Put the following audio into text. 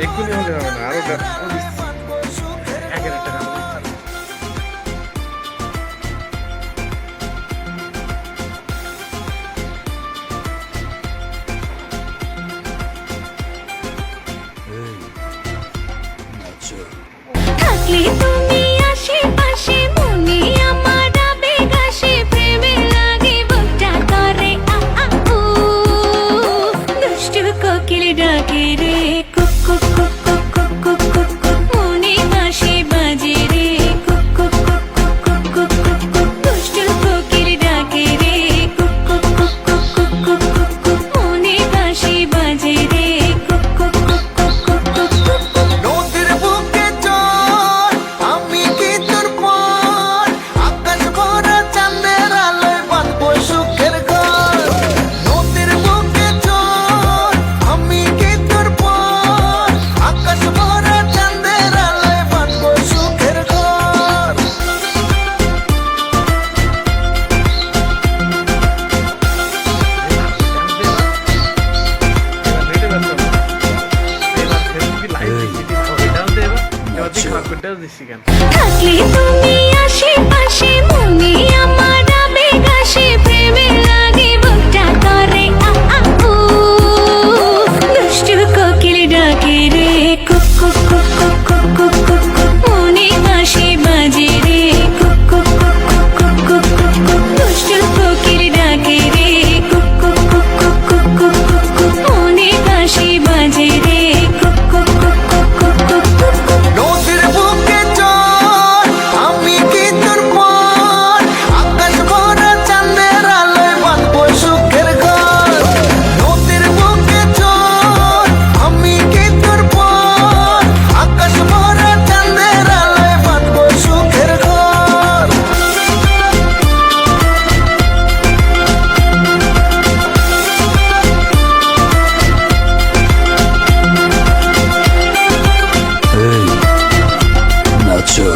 এক্ষুনি হলে হবে না, আরো একের একটা গান দিচ্ছি। থাকলে তুমি আশেপাশে মনে আমার আবেগ আসে প্রেমে লাগে বুকটা করে আ আ উ দুষ্টু কোকিল ডাকে রে cook cook cook cook cook cook cook cook মনে বাঁশি বাজে রে cook cook cook cook cook cook cook cook দুষ্টু কোকিল ডাকে রে cook cook cook cook cook cook cook cook মনে বাঁশি বাজে রে cook cook cook cook cook cook cook cook নদীর বুকে চল আমি কি তোর পর আকাশ ভরা চাঁদের আলোয় বাঁধবো সুখের ঘর নদীর বুকে চল আমি কি তোর পর আকাশ ভরা চাঁদের আলোয় বাঁধবো সুখের ঘর এবার নেটে ব্যস্ত না। এবার ফেসবুকে লাইভ দিচ্ছি, এটাও দে এবার। এবার দেখি খারাপ করতেও দিচ্ছি কেন। থাকলে তুমি আশেপাশে মনে আমার আবেগ আসে প্রেমে লাগে বুকটা করে আ আ উ দুষ্টু কোকিল ডাকে রে cook cook cook cook cook cook cook cook মনে বাঁশি বাজে রে cook cook cook cook cook cook cook cook দুষ্টু কোকিল ডাকে রে cook cook cook cook cook cook cook cook মনে বাঁশি বাজে রে cook cook cook cook cook cook cook cook নদীর বুকে চল আমি কি তোর পর আকাশ ভরা চাঁদের আলোয় বাঁধবো সুখের ঘর নদীর বুকে চল আমি কি তোর পর আকাশ ভরা চাঁদের আলোয় বাঁধবো সুখের ঘর নাচো